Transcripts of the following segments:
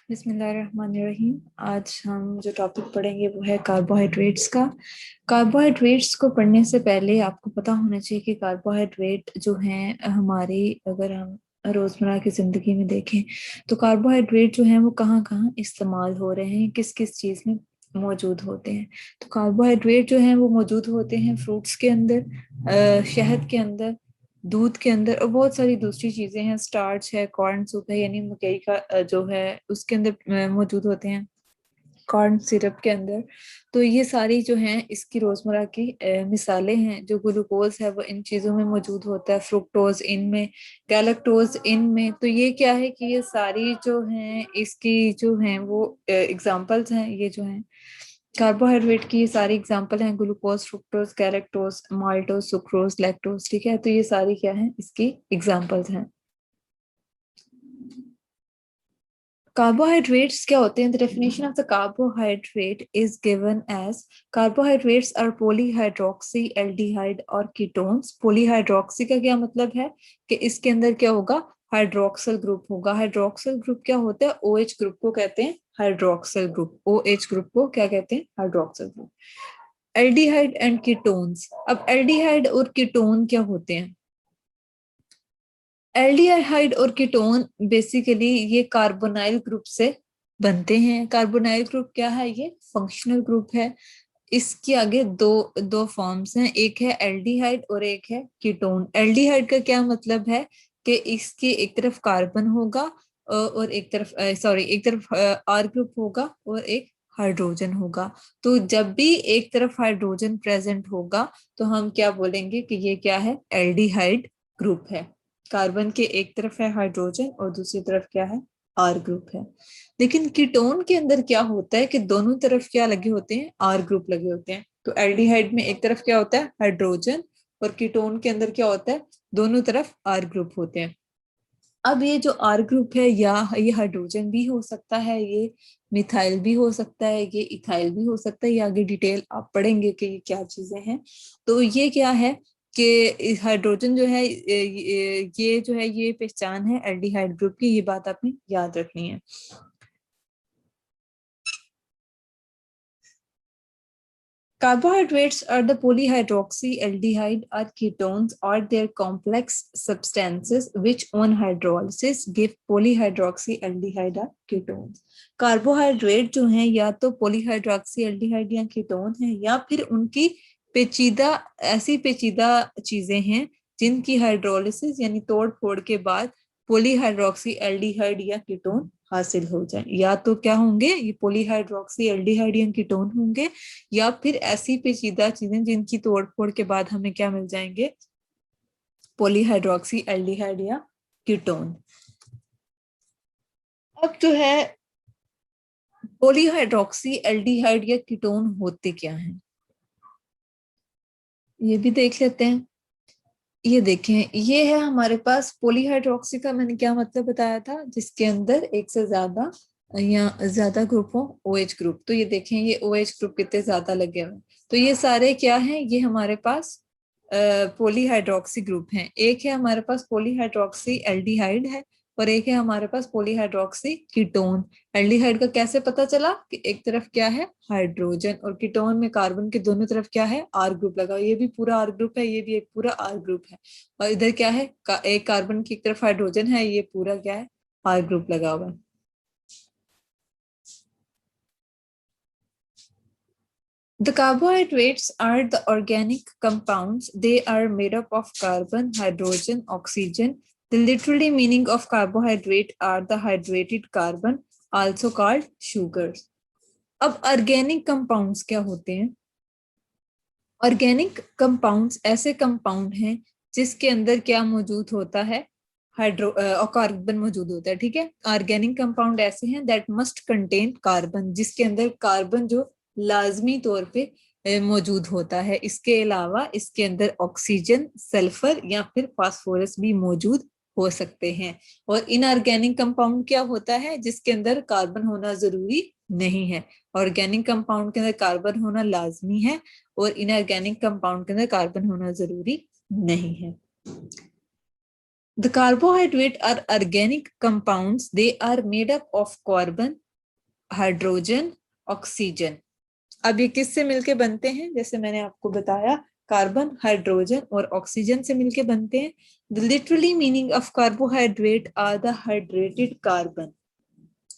बिस्मिल्लाहिर्रहमानिर्रहीम। आज हम जो टॉपिक पढ़ेंगे वो है कार्बोहाइड्रेट्स का। कार्बोहाइड्रेट्स को पढ़ने से पहले आपको पता होना चाहिए कि कार्बोहाइड्रेट जो हैं हमारी, अगर हम रोजमर्रा की जिंदगी में देखें तो कार्बोहाइड्रेट जो हैं वो कहाँ कहाँ इस्तेमाल हो रहे हैं, किस किस चीज में मौजूद होते हैं। तो कार्बोहाइड्रेट जो हैं वो मौजूद होते हैं फ्रूट्स के अंदर, शहद के अंदर, दूध के अंदर, और बहुत सारी दूसरी चीजें हैं। स्टार्च है, कॉर्न सूप है, यानी मकई का जो है उसके अंदर मौजूद होते हैं, कॉर्न सिरप के अंदर। तो ये सारी जो हैं इसकी रोजमर्रा की मिसालें हैं। जो ग्लूकोज है वो इन चीजों में मौजूद होता है, फ्रुक्टोज इनमें, गैलेक्टोज इनमें। तो ये क्या है कि ये सारी जो हैं इसकी जो हैं वो एग्जाम्पल्स हैं। ये जो हैं कार्बोहाइड्रेट की ये सारी एग्जांपल हैं, glucose, fructose, galactose, maltose, sucrose, lactose. ठीक है, तो ये सारी क्या हैं इसकी एग्जांपल्स हैं। कार्बोहाइड्रेट्स क्या होते हैं? The definition of the carbohydrate is given as carbohydrates are polyhydroxy aldehyde और कीटोन्स। पॉलीहाइड्रोक्सी का क्या मतलब है कि इसके अंदर क्या होगा? हाइड्रोक्सिल ग्रुप होगा। हाइड्रोक्सिल ग्रुप क्या होता है? ओएच ग्रुप को कहते हैं हाइड्रोक्सिल ग्रुप। ओएच ग्रुप को क्या कहते हैं? Hydroxyl group. Aldehyde and ketones. अब एल्डिहाइड और कीटोन क्या होते हैं? एल्डिहाइड और कीटोन बेसिकली ये कार्बोनाइल ग्रुप से बनते हैं। कार्बोनाइल ग्रुप क्या है? ये फंक्शनल ग्रुप है। इसके आगे दो दो फॉर्म्स हैं, एक है एल्डिहाइड और एक है कीटोन। एल्डिहाइड का क्या मतलब है कि इसकी एक तरफ कार्बन होगा और एक तरफ एक तरफ आर ग्रुप होगा और एक हाइड्रोजन होगा। तो जब भी एक तरफ हाइड्रोजन प्रेजेंट होगा तो हम क्या बोलेंगे कि ये क्या है? एल्डिहाइड ग्रुप है। कार्बन के एक तरफ है हाइड्रोजन और दूसरी तरफ क्या है? आर ग्रुप है। लेकिन कीटोन के अंदर क्या होता है कि दोनों तरफ क्या लगे होते हैं? आर ग्रुप लगे होते हैं। तो एल्डिहाइड में एक तरफ क्या होता है? हाइड्रोजन, और कीटोन के अंदर क्या होता है? दोनों तरफ आर ग्रुप होते हैं। अब ये जो आर ग्रुप है, या ये हाइड्रोजन भी हो सकता है, ये मिथाइल भी हो सकता है, ये इथाइल भी हो सकता है। ये आगे डिटेल आप पढ़ेंगे कि ये क्या चीजें हैं। तो ये क्या है कि हाइड्रोजन जो है, ये जो है ये पहचान है एल्डिहाइड ग्रुप की। ये बात आपने याद रखनी है। Carbohydrates are the polyhydroxyaldehyde or ketones or their complex substances which on hydrolysis give polyhydroxyaldehyde or ketones. Carbohydrate जो हैं या तो polyhydroxyaldehyde या कीटोन हैं, या फिर उनकी पेचीदा, ऐसी पेचीदा चीजें हैं जिनकी हाइड्रोलिसिस यानी तोड़ फोड़ के बाद पोलीहाइड्रोक्सी एल्डिहाइड या कीटोन हासिल हो जाए। या तो क्या होंगे? ये पोलीहाइड्रोक्सी एल्डिहाइड या कीटोन होंगे, या फिर ऐसी पेचीदा चीजें जिनकी तोड़फोड़ के बाद हमें क्या मिल जाएंगे? पॉलीहाइड्रोक्सी एल्डिहाइड या कीटोन। अब जो है पॉलीहाइड्रोक्सी एल्डिहाइड या कीटोन होते क्या हैं, ये भी देख लेते हैं। ये देखें, ये है हमारे पास पॉलीहाइड्रोक्सी का मैंने क्या मतलब बताया था, जिसके अंदर एक से ज्यादा या ज्यादा ग्रुप हो, ओएच ग्रुप। तो ये देखें, ये ओएच ग्रुप कितने ज्यादा लगे हुए हैं। तो ये सारे क्या हैं? ये हमारे पास पॉलीहाइड्रोक्सी ग्रुप हैं। एक है हमारे पास पॉलीहाइड्रोक्सी एल्डिहाइड है, और एक है हमारे पास पॉलीहाइड्रोक्सी कीटोन। एल्डिहाइड का कैसे पता चला कि एक तरफ क्या है? हाइड्रोजन, और कीटोन में कार्बन के दोनों तरफ क्या है? आर ग्रुप लगा। ये भी पूरा आर ग्रुप है, ये भी एक पूरा आर ग्रुप है। और इधर क्या है? एक कार्बन की एक तरफ हाइड्रोजन है, ये पूरा क्या है? आर ग्रुप लगा हुआ है। The carbohydrates are the organic compounds. They are made up of carbon, hydrogen, oxygen. The literally meaning of carbohydrate are the hydrated carbon, also called sugars. अब ऑर्गेनिक कंपाउंड्स क्या होते हैं? ऑर्गेनिक कंपाउंड्स ऐसे compound हैं जिसके अंदर क्या मौजूद होता है? हाइड्रो और कार्बन मौजूद होता है। ठीक है, ऑर्गेनिक कंपाउंड ऐसे हैं दैट मस्ट कंटेन कार्बन, जिसके अंदर कार्बन जो लाजमी तौर पे मौजूद होता है। इसके अलावा इसके अंदर ऑक्सीजन, सल्फर या फिर फास्फोरस भी मौजूद हो सकते हैं। और इनऑर्गेनिक कंपाउंड क्या होता है? जिसके अंदर कार्बन होना जरूरी नहीं है। ऑर्गेनिक कंपाउंड के अंदर कार्बन होना लाजमी है, और इनऑर्गेनिक कंपाउंड के अंदर कार्बन होना जरूरी नहीं है। The carbohydrate are organic compounds. They are made up of carbon, hydrogen, oxygen. अब ये किससे मिलके बनते हैं? जैसे मैंने आपको बताया, कार्बन, हाइड्रोजन और ऑक्सीजन से मिलके बनते हैं. The literally meaning of carbohydrate are the hydrated carbon.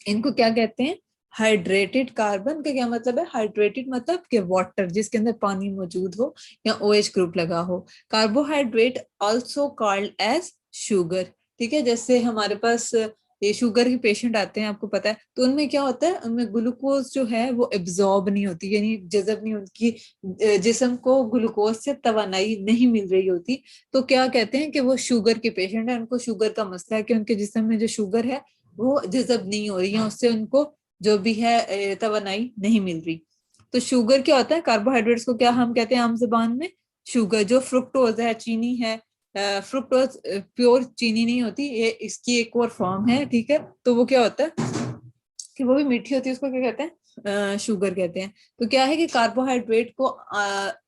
इनको क्या कहते हैं? Hydrated carbon. का क्या मतलब है? हाइड्रेटेड मतलब कि वाटर, जिसके अंदर पानी मौजूद हो या OH ग्रुप लगा हो. Carbohydrate also called as sugar. ठीक है, जैसे हमारे पास ये शुगर के पेशेंट आते हैं, आपको पता है, तो उनमें क्या होता है, उनमें ग्लूकोज जो है वो एब्जॉर्ब नहीं होती, यानी जज़ब नहीं, उनकी जिस्म को ग्लूकोज से तवानाई नहीं मिल रही होती. तो क्या कहते हैं कि वो शुगर के पेशेंट है, उनको शुगर का मसला है कि उनके जिस्म में जो शुगर है वो जज़ब नहीं हो रही है, उससे उनको जो भी है तवानाई नहीं मिल रही. तो शुगर क्या होता है? कार्बोहाइड्रेट्स को क्या हम कहते हैं आम जुबान में? शुगर. जो फ्रुक्टोज है, चीनी है, फ्रुक्टोज प्योर चीनी नहीं होती, ये इसकी एक और फॉर्म है. ठीक है, तो वो क्या होता है कि वो भी मीठी होती है, उसको क्या कहते हैं? शुगर कहते हैं. तो क्या है कि कार्बोहाइड्रेट को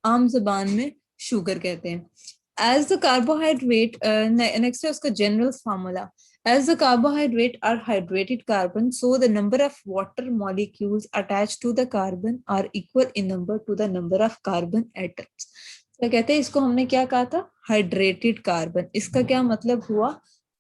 आम जुबान में शुगर कहते हैं. एज द कार्बोहाइड्रेट, नेक्स्ट है उसका general formula. As the carbohydrate are hydrated carbon, so the number of water molecules attached to the carbon are equal in number to the number of carbon atoms. तो कहते हैं, इसको हमने क्या कहा था? Hydrated carbon. इसका क्या मतलब हुआ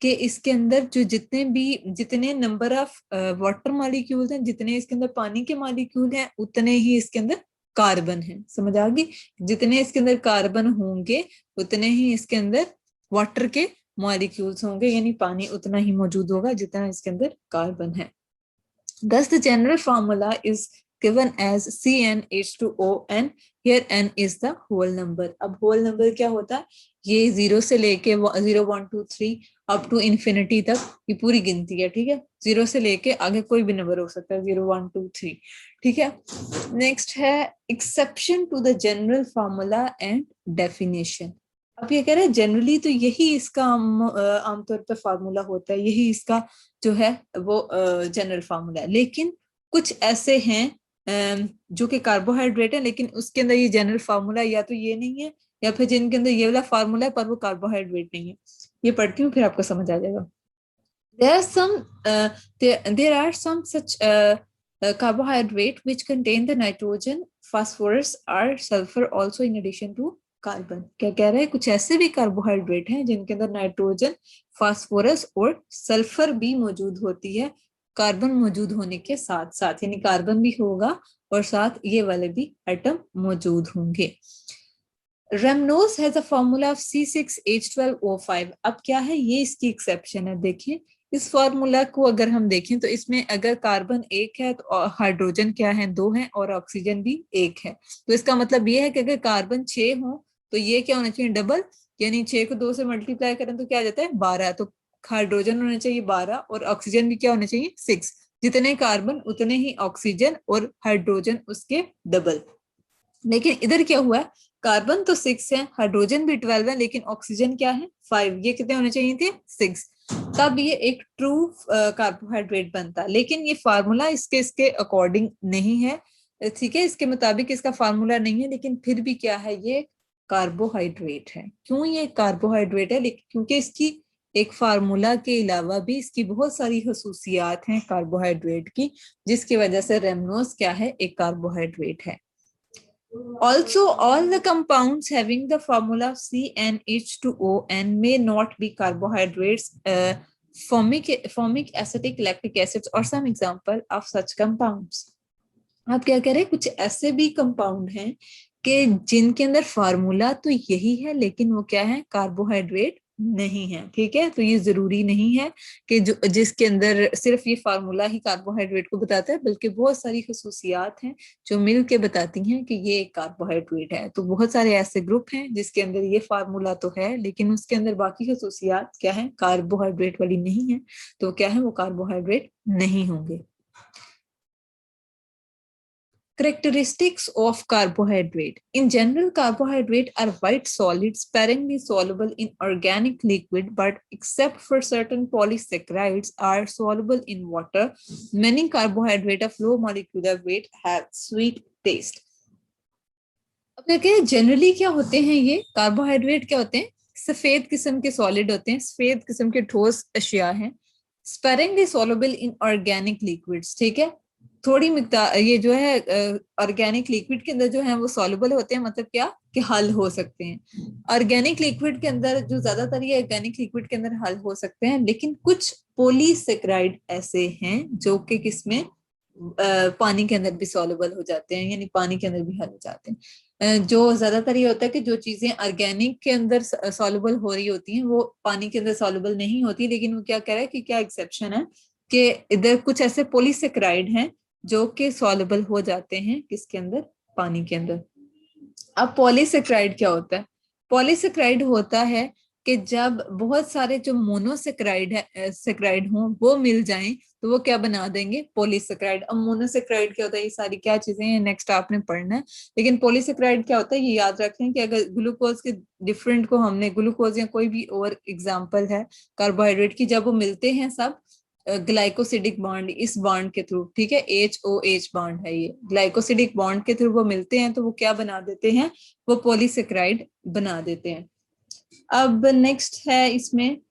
कि इसके अंदर जो जितने नंबर ऑफ वाटर मॉलिक्यूल्स हैं, जितने इसके अंदर पानी के मॉलिक्यूल हैं, उतने ही इसके अंदर कार्बन है. समझ आ गई? जितने इसके अंदर कार्बन होंगे उतने ही इसके अंदर वाटर के मॉलिक्यूल्स होंगे, यानी पानी उतना ही मौजूद होगा जितना इसके अंदर कार्बन है. Thus the general formula is given as CnH2O and here n is the whole number. अब whole number क्या होता है? ये 0 से लेके 0 1 2 3 अप टू इन्फिनिटी तक ये पूरी गिनती है. ठीक है, 0 से लेके आगे कोई भी नंबर हो सकता है, 0 1 2 3. ठीक है, नेक्स्ट है exception to the general formula and definition. अब ये कह रहे हैं जनरली तो यही इसका आमतौर पर फार्मूला होता है, यही इसका जो है वो जनरल फार्मूला है. लेकिन कुछ ऐसे हैं जो कि कार्बोहाइड्रेट है, लेकिन उसके अंदर ये जनरल फार्मूला या तो ये नहीं है, या फिर जिनके अंदर ये वाला फार्मूला है पर वो कार्बोहाइड्रेट नहीं है. ये पढ़ती हूँ फिर आपको समझ आ जाएगा. There are some such carbohydrate which contain the nitrogen, phosphorus or sulfur also in addition to carbon. क्या कह रहे हैं? कुछ ऐसे भी कार्बोहाइड्रेट हैं जिनके अंदर नाइट्रोजन, फास्फोरस और सल्फर भी मौजूद होती है, कार्बन मौजूद होने के साथ साथ, यानी कार्बन भी होगा और साथ ये वाले भी एटम मौजूद होंगे. Rhamnose has a formula of C6H12O5. अब क्या है? ये इसकी एक्सेप्शन है. देखिए इस फार्मूला को अगर हम देखें तो इसमें अगर कार्बन एक है तो हाइड्रोजन क्या है? 2 है और ऑक्सीजन भी 1 है. तो इसका मतलब ये है कि अगर कार्बन 6 हो तो ये क्या होना चाहिए? डबल, यानी 6 को 2 से मल्टीप्लाई करें तो क्या आ जाता है? 12. तो हाइड्रोजन होना चाहिए 12 और ऑक्सीजन भी क्या होना चाहिए? 6. जितने कार्बन उतने ही ऑक्सीजन और हाइड्रोजन उसके डबल. लेकिन इधर क्या हुआ? कार्बन तो 6 है, हाइड्रोजन भी 12 है, लेकिन ऑक्सीजन क्या है? 5. ये कितने होने चाहिए थे? 6. तब ये एक ट्रू कार्बोहाइड्रेट बनता. लेकिन ये फार्मूला इसके अकॉर्डिंग नहीं है. ठीक है, इसके मुताबिक इसका फार्मूला नहीं है, लेकिन फिर भी क्या है? ये कार्बोहाइड्रेट है. क्यों ये कार्बोहाइड्रेट है? लेकिन क्योंकि इसकी एक फार्मूला के अलावा भी इसकी बहुत सारी खसूसियात हैं कार्बोहाइड्रेट की, जिसकी वजह से रेमनोज क्या है? एक कार्बोहाइड्रेट है. Also, all the compounds having the formula CnH2O may not be carbohydrates. Formic, acetic, lactic acids or some example of such compounds. आप क्या कह रहे हैं? कुछ ऐसे भी कंपाउंड हैं कि जिनके अंदर फार्मूला तो यही है लेकिन वो क्या है? कार्बोहाइड्रेट नहीं है. ठीक है, तो ये जरूरी नहीं है कि जो जिसके अंदर सिर्फ ये फार्मूला ही कार्बोहाइड्रेट को बताता है, बल्कि बहुत सारी खसूसियात हैं जो मिल के बताती हैं कि ये एक कार्बोहाइड्रेट है. तो बहुत सारे ऐसे ग्रुप हैं जिसके अंदर ये फार्मूला तो है लेकिन उसके अंदर बाकी खसूसियात क्या है? कार्बोहाइड्रेट वाली नहीं है. तो क्या है? वो कार्बोहाइड्रेट नहीं होंगे. Characteristics of carbohydrate. In general, carbohydrate are white solids sparingly soluble in organic liquid, but except for certain polysaccharides are soluble in water. Many carbohydrates of low molecular weight have sweet taste. अब देखिए generally क्या होते हैं? ये carbohydrate क्या होते हैं? सफेद किस्म के सॉलिड होते हैं, सफेद किस्म के ठोस अशिया हैं, sparingly soluble in organic liquids, ठीक है। थोड़ी मिकदार ये जो है ऑर्गेनिक लिक्विड के अंदर जो है वो सॉल्युबल होते हैं, मतलब क्या कि हल हो सकते हैं। ऑर्गेनिक लिक्विड के अंदर जो ज्यादातर ये ऑर्गेनिक लिक्विड के अंदर हल हो सकते हैं, लेकिन कुछ पॉलीसेकेराइड ऐसे हैं जो कि किसमें पानी के अंदर भी सॉल्युबल हो जाते हैं, यानी पानी के अंदर भी हल हो जाते हैं। जो ज्यादातर ये होता है कि जो चीजें ऑर्गेनिक के अंदर सॉल्युबल हो रही होती हैं वो पानी के अंदर सॉल्युबल नहीं होती, लेकिन वो क्या कह रहा है कि क्या एक्सेप्शन है कि इधर कुछ ऐसे पॉलीसेकेराइड हैं जो कि सॉल्युबल हो जाते हैं किसके अंदर, पानी के अंदर। अब पॉलीसेकेराइड क्या होता है? पॉलीसेकेराइड होता है कि जब बहुत सारे जो मोनोसेकेराइड है सेकेराइड हों वो मिल जाएं तो वो क्या बना देंगे, पॉलीसेकेराइड। अब मोनोसेकेराइड क्या होता है, ये सारी क्या चीजें हैं नेक्स्ट आपने पढ़ना है, लेकिन पॉलीसेकेराइड क्या होता है ये याद रखें कि अगर ग्लूकोज के डिफरेंट को हमने, ग्लूकोज या कोई भी और एग्जाम्पल है कार्बोहाइड्रेट की, जब वो मिलते हैं सब ग्लाइकोसिडिक बॉन्ड, इस बॉन्ड के थ्रू, ठीक है, HOH बॉन्ड है ये, ग्लाइकोसिडिक बॉन्ड के थ्रू वो मिलते हैं तो वो क्या बना देते हैं, वो पॉलीसेकेराइड बना देते हैं। अब नेक्स्ट है इसमें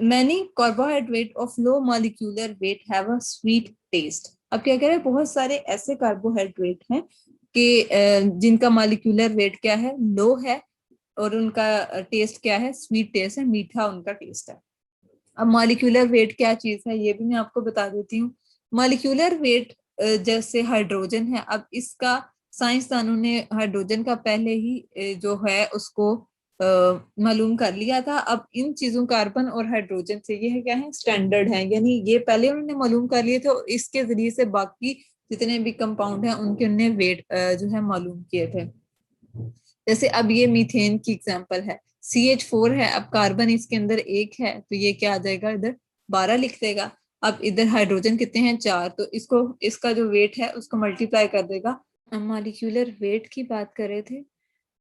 many carbohydrate of low molecular weight have a sweet taste. अब क्या कह रहे हैं, बहुत सारे ऐसे कार्बोहाइड्रेट हैं कि जिनका मॉलिक्यूलर वेट क्या है, लो है, और उनका टेस्ट क्या है, स्वीट टेस्ट है, मीठा उनका टेस्ट है। अब मॉलिक्यूलर वेट क्या चीज है ये भी मैं आपको बता देती हूँ। मॉलिक्यूलर वेट जैसे हाइड्रोजन है, अब इसका साइंसदानों ने हाइड्रोजन का पहले ही जो है उसको मालूम कर लिया था। अब इन चीजों कार्बन और हाइड्रोजन से ये है क्या है, स्टैंडर्ड है, यानी ये पहले उन्होंने मालूम कर लिए थे और इसके जरिए से बाकी जितने भी कंपाउंड हैं उनके उन्होंने वेट जो है मालूम किए थे। जैसे अब ये मीथेन की एग्जांपल है, CH4 है, अब कार्बन इसके अंदर एक है तो ये क्या आ जाएगा, इधर 12 लिख देगा। अब इधर हाइड्रोजन कितने हैं, 4, तो इसको इसका जो वेट है उसको मल्टीप्लाई कर देगा। हम मॉलिक्यूलर वेट की बात कर रहे थे,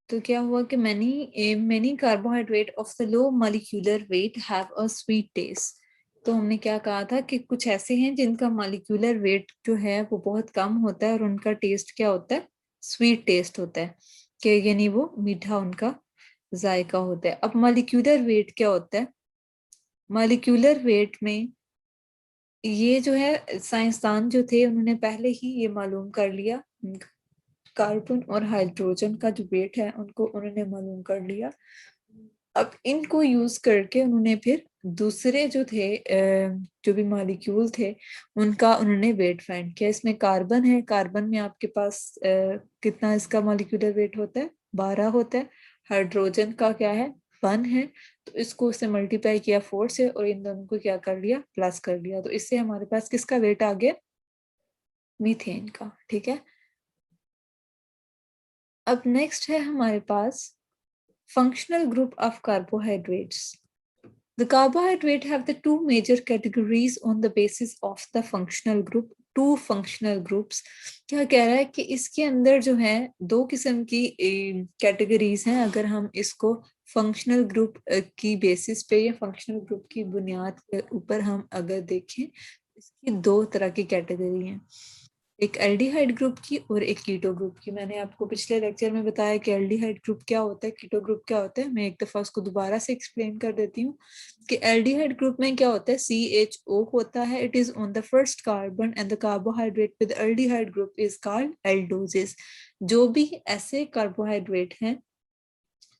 तो क्या हुआ कि many carbohydrate of the low molecular weight have a sweet taste. तो हमने क्या कहा था कि कुछ ऐसे हैं जिनका मॉलिक्यूलर वेट जो है वो बहुत कम होता है और उनका टेस्ट क्या होता है, स्वीट टेस्ट होता है, कि यानी वो मीठा उनका जायका होता है। अब मॉलिक्यूलर वेट क्या होता है, मॉलिक्यूलर वेट में ये जो है साइंसदान जो थे उन्होंने पहले ही ये मालूम कर लिया, कार्बन और हाइड्रोजन का जो वेट है उनको उन्होंने मालूम कर लिया। अब इनको यूज करके उन्होंने फिर दूसरे जो थे जो भी मॉलिक्यूल थे उनका उन्होंने वेट फाइंड किया। इसमें कार्बन है, कार्बन में आपके पास कितना इसका मॉलिक्यूलर वेट होता है, 12 होता है। हाइड्रोजन का क्या है, 1 है, तो इसको उससे मल्टीप्लाई किया 4 से और इन दोनों को क्या कर लिया, प्लस कर लिया, तो इससे हमारे पास किसका वेट आ गया, मीथेन का, ठीक है। अब नेक्स्ट है हमारे पास functional group of carbohydrates. The carbohydrate have the two major categories on the basis of the functional group. Two functional groups. क्या कह रहा है कि इसके अंदर जो है दो किस्म की कैटेगरीज हैं। अगर हम इसको फंक्शनल ग्रुप की बेसिस पे या फंक्शनल ग्रुप की बुनियाद के ऊपर हम अगर देखें, इसकी दो तरह की कैटेगरी हैं, एक एल्डिहाइड ग्रुप की और एक कीटो ग्रुप की। मैंने आपको पिछले लेक्चर में बताया कि एल्डिहाइड ग्रुप क्या होता है, कीटो ग्रुप क्या होता है। मैं एक दफा उसको दोबारा से एक्सप्लेन कर देती हूँ कि एल्डिहाइड ग्रुप में क्या होता है, CHO होता है, it is on the first carbon and the carbohydrate with aldehyde group is called aldoses. जो भी ऐसे कार्बोहाइड्रेट हैं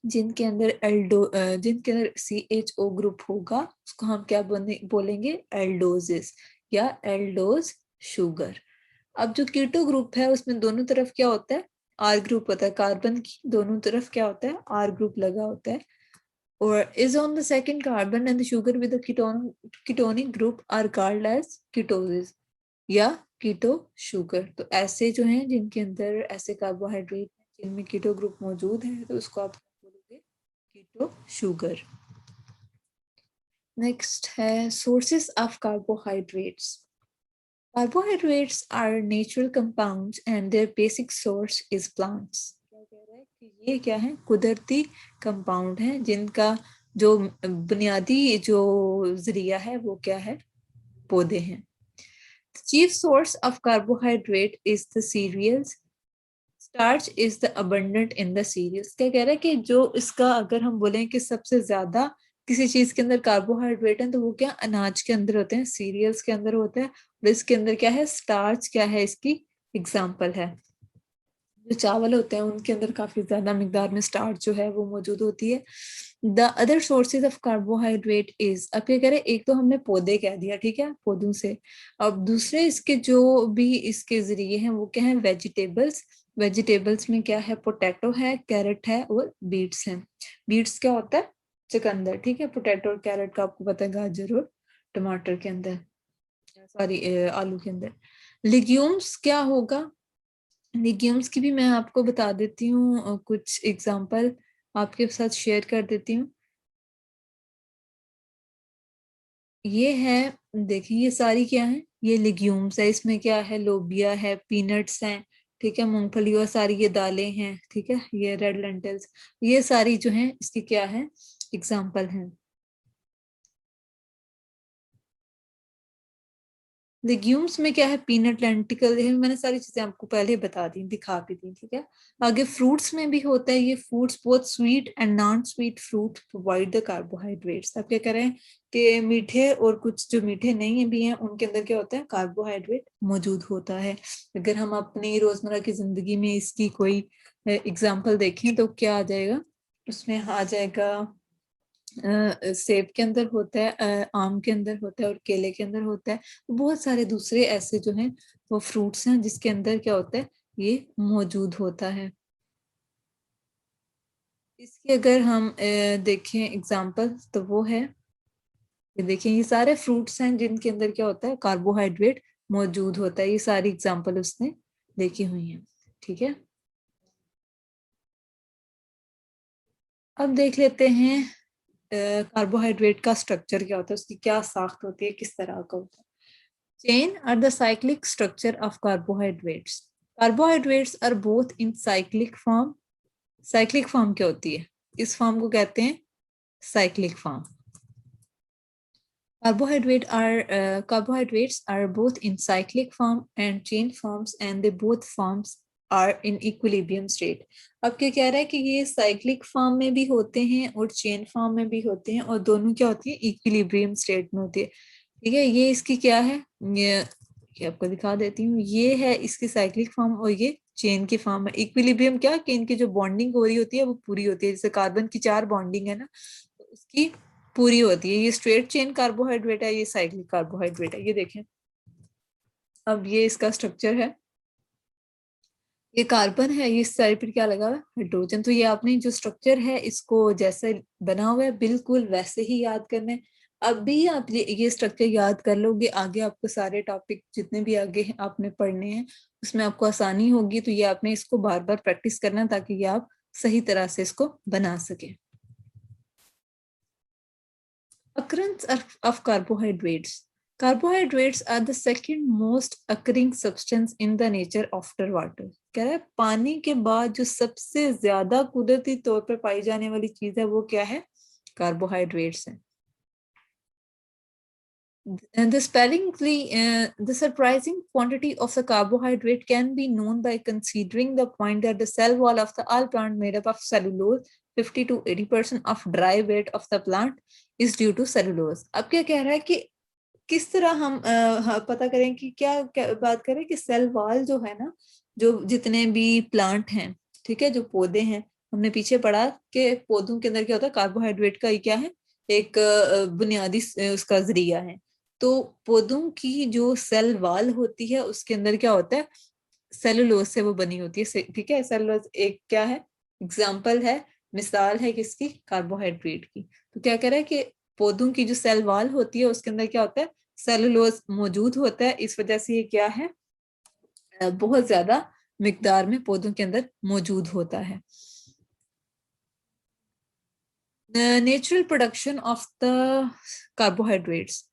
जिनके अंदर जिनके अंदर CHO ग्रुप होगा उसको हम क्या बोलेंगे, एल्डोजेस या एल्डोज शुगर। अब जो कीटो ग्रुप है उसमें दोनों तरफ क्या होता है, R ग्रुप होता है, कार्बन की दोनों तरफ क्या होता है, R ग्रुप लगा होता है, और is on the second carbon and the sugar with the ketonic group are called as ketosis या कीटो शुगर। तो ऐसे जो हैं जिनके अंदर ऐसे कार्बोहाइड्रेट जिनमें कीटो ग्रुप मौजूद है तो उसको आप बोलोगे कीटो शुगर। नेक्स्ट है sources of carbohydrates. Carbohydrates are natural compounds and their basic source is plants. क्या कह रहा है कि ये क्या है, कुदरती कंपाउंड है जिनका जो बुनियादी जो जरिया है वो क्या है, पौधे हैं। The chief source of carbohydrate is the cereals. Starch is the abundant in the cereals. क्या कह रहा है कि जो इसका अगर हम बोले कि सबसे ज्यादा किसी चीज के अंदर कार्बोहाइड्रेट है तो वो क्या अनाज के अंदर होते हैं, सीरियल्स के अंदर होते हैं। और इसके अंदर क्या है, स्टार्च क्या है, इसकी एग्जाम्पल है। जो चावल होते हैं उनके अंदर काफी ज्यादा मिकदार में स्टार्च जो है वो मौजूद होती है। The other sources of carbohydrate is, अब क्या करें, एक तो हमने पौधे कह दिया, ठीक है, पौधों से। अब दूसरे इसके जो भी इसके जरिए हैं वो क्या है, वेजिटेबल्स। वेजिटेबल्स में क्या है, पोटैटो है, कैरेट है और बीट्स हैं। बीट्स क्या होता है, चुकंदर, ठीक है। पोटैटो और कैरेट का आपको पता है, गाजर और टमाटर के अंदर, सॉरी आलू के अंदर। लिग्यूम्स क्या होगा, लिग्यूम्स की भी मैं आपको बता देती हूँ, कुछ एग्जांपल आपके साथ शेयर कर देती हूँ। ये है, देखिए ये सारी क्या है, ये लिग्यूम्स है। इसमें क्या है, लोबिया है, पीनट्स हैं, ठीक है, मूंगफली और सारी ये दालें हैं, ठीक है, ये रेड लेंटिल्स, ये सारी जो है इसकी क्या है, एग्जांपल हैं। लेग्यूम्स में क्या है, पीनट, लेंटिकल, मैंने सारी चीजें आपको पहले बता दी, दिखा भी दी, ठीक है। आगे फ्रूट्स में भी होता है, ये fruits both sweet and non sweet fruit provide the carbohydrates. अब क्या करें कि मीठे और कुछ जो मीठे नहीं भी हैं उनके अंदर क्या होता है, कार्बोहाइड्रेट मौजूद होता है। अगर हम अपनी रोजमर्रा की जिंदगी में इसकी कोई एग्जाम्पल देखें तो क्या आ जाएगा, उसमें आ जाएगा सेब के अंदर होता है, आम के अंदर होता है और केले के अंदर होता है। तो बहुत सारे दूसरे ऐसे जो हैं वो फ्रूट्स हैं जिसके अंदर क्या होता है, ये मौजूद होता है। इसके अगर हम देखें एग्जांपल तो वो है, ये देखें, ये सारे फ्रूट्स हैं जिनके अंदर क्या होता है, कार्बोहाइड्रेट मौजूद होता है। ये सारी एग्जांपल उसने देखी हुई हैं, ठीक है। अब देख लेते हैं कार्बोहाइड्रेट का स्ट्रक्चर क्या होता है, उसकी क्या साख्त होती है, किस तरह का होता है। Chain are the cyclic structure of carbohydrates. Carbohydrates are both in cyclic form. Cyclic form क्या होती है, इस फॉर्म को कहते हैं cyclic form. Carbohydrates are both in cyclic form and chain forms, and they both forms are in equilibrium state. अब क्या कह रहा है कि ये cyclic form में भी होते हैं और chain form में भी होते हैं, और दोनों क्या होती है, equilibrium state में होती है, ठीक है। ये इसकी क्या है, ये आपको दिखा देती हूँ, ये है इसकी साइक्लिक फॉर्म और ये चेन की फॉर्म है। इक्विलिब्रियम क्या, कि इनकी जो बॉन्डिंग हो रही होती है वो पूरी होती है, जैसे कार्बन की 4 बॉन्डिंग है ना, तो उसकी पूरी होती है। ये स्ट्रेट चेन कार्बोहाइड्रेट है, ये साइक्लिक कार्बोहाइड्रेट है। ये देखें, अब ये इसका स्ट्रक्चर है, ये कार्बन है, ये इस साइड पर क्या लगा हुआ है, हाइड्रोजन। तो ये आपने जो स्ट्रक्चर है इसको जैसे बना हुआ है बिल्कुल वैसे ही याद करना है। अब भी आप ये स्ट्रक्चर याद कर लोगे, आगे आपको सारे टॉपिक जितने भी आगे आपने पढ़ने हैं उसमें आपको आसानी होगी। तो ये आपने इसको बार बार प्रैक्टिस करना ताकि ये आप सही तरह से इसको बना सके। Occurrence of carbohydrates. Carbohydrates are the second most occurring substance in the nature after water. कह रहा है पानी के बाद जो सबसे ज्यादा कुदरती तौर पर पाई जाने वाली चीज है वो क्या है, कार्बोहाइड्रेट्स है। And the surprising quantity of the carbohydrate can be known by considering the point that the cell wall of the all plant made up of cellulose, 50 to 80% of dry weight of the plant is due to cellulose. अब क्या कह रहा है कि किस तरह हम पता करें कि क्या बात करें कि सेल वॉल जो है ना, जो जितने भी प्लांट हैं, ठीक है, जो पौधे हैं, हमने पीछे पढ़ा कि पौधों के अंदर क्या होता है, कार्बोहाइड्रेट का ये क्या है, एक बुनियादी उसका जरिया है। तो पौधों की जो सेल वॉल होती है उसके अंदर क्या होता है, सेलुलोज से वो बनी होती है, ठीक है। सेलुलोज एक क्या है, एग्जाम्पल है, मिसाल है किसकी, कार्बोहाइड्रेट की। तो क्या कह रहा है कि पौधों की जो सेल वॉल होती है उसके अंदर क्या होता है, सेलुलोज मौजूद होता है। इस वजह से ये क्या है, बहुत ज्यादा मिकदार में पौधों के अंदर मौजूद होता है। Natural production of the carbohydrates.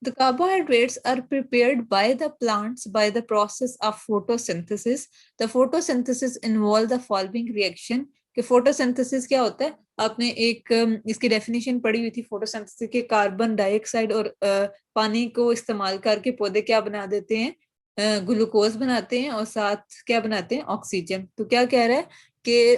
The carbohydrates are prepared by the plants by the process of photosynthesis. The photosynthesis involve the following reaction. कि photosynthesis क्या होता है, आपने एक इसकी डेफिनेशन पढ़ी हुई थी फोटोसिंथेसिस के, कार्बन डाइऑक्साइड और पानी को इस्तेमाल करके पौधे क्या बना देते हैं, ग्लूकोज बनाते हैं और साथ क्या बनाते हैं, ऑक्सीजन। तो क्या कह रहा है कि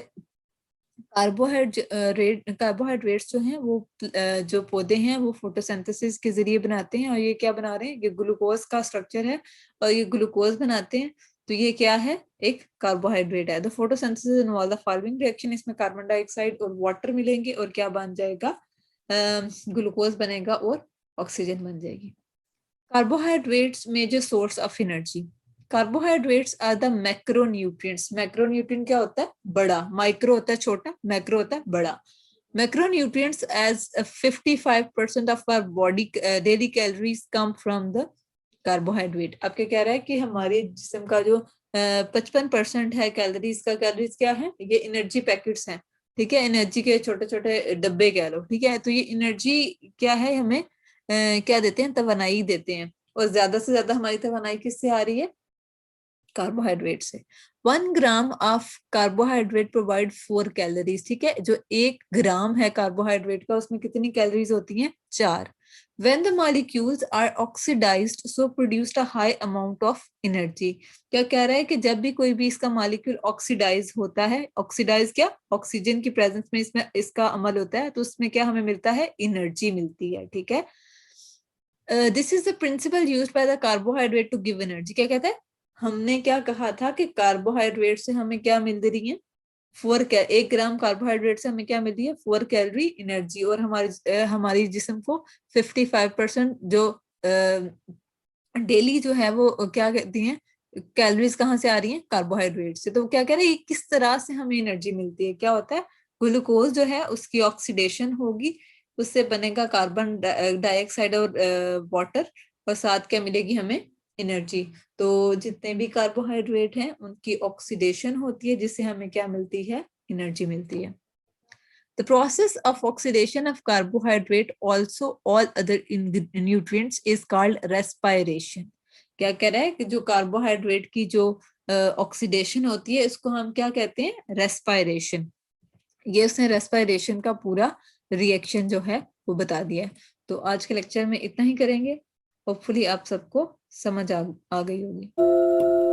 कार्बोहाइड्रेट्स जो हैं वो जो पौधे हैं वो फोटोसिंथेसिस के जरिए बनाते हैं, और ये क्या बना रहे हैं, ये ग्लूकोज का स्ट्रक्चर है और ये ग्लूकोज बनाते हैं। तो ये क्या है, एक कार्बोहाइड्रेट है। The photosynthesis involve the following reaction, इसमें कार्बन डाइऑक्साइड और वाटर मिलेंगे और क्या बन जाएगा, ग्लूकोज बनेगा और ऑक्सीजन बन जाएगी। Carbohydrates major source of energy. Carbohydrates are the macronutrients. Macronutrient क्या होता है, बड़ा, माइक्रो होता है छोटा, मैक्रो होता है बड़ा। Macronutrients as 55% of our body daily calories come from the carbohydrate. अब क्या कह रहा है कि हमारे जिस्म का जो 55% है कैलोरीज का, कैलोरीज क्या है, ये एनर्जी पैकेट्स हैं, ठीक है, एनर्जी के छोटे छोटे डब्बे कह लो, ठीक है। तो ये एनर्जी क्या है, हमें क्या देते हैं, तवानाई देते हैं, और ज्यादा से ज्यादा हमारी तवानाई किससे आ रही है, कार्बोहाइड्रेट से। 1 gram of carbohydrate provide 4 calories, ठीक है। जो 1 ग्राम है कार्बोहाइड्रेट का, उसमें कितनी कैलोरीज होती हैं, 4। When the molecules are oxidized, so produced a high amount of energy। क्या कह रहा है कि जब भी कोई भी इसका मॉलिक्यूल ऑक्सीडाइज होता है, ऑक्सीडाइज क्या, ऑक्सीजन की प्रेजेंस में इसमें इसका अमल होता है, तो उसमें क्या हमें मिलता है, एनर्जी मिलती है, ठीक है। This is the principle used by the carbohydrate to give energy. क्या कहता है, हमने क्या कहा था कि कार्बोहाइड्रेट से हमें क्या मिल रही है, 1 ग्राम कार्बोहाइड्रेट से हमें क्या मिल रही है, 4 कैलोरी एनर्जी, और हमारी जिस्म को 55% जो डेली जो है वो क्या कहती हैं, कैलोरीज कहाँ से आ रही हैं, कार्बोहाइड्रेट से। तो क्या कह रहे हैं, किस तरह से हमें एनर्जी मिलती है, क्या होता है, ग्लूकोज जो है उसकी ऑक्सीडेशन होगी, उससे बनेगा कार्बन डाइऑक्साइड और वाटर, और साथ क्या मिलेगी हमें, एनर्जी। तो जितने भी कार्बोहाइड्रेट हैं उनकी ऑक्सीडेशन होती है, जिससे हमें क्या मिलती है, एनर्जी मिलती है। The process of oxidation of carbohydrate, also all other nutrients, is called respiration। क्या कह रहा है कि जो कार्बोहाइड्रेट की जो ऑक्सीडेशन होती है, इसको हम क्या कहते हैं, रेस्पायरेशन। ये उसने रेस्पायरेशन का पूरा रिएक्शन जो है वो बता दिया है। तो आज के लेक्चर में इतना ही करेंगे, होपफुली आप सबको समझ आ गई होगी।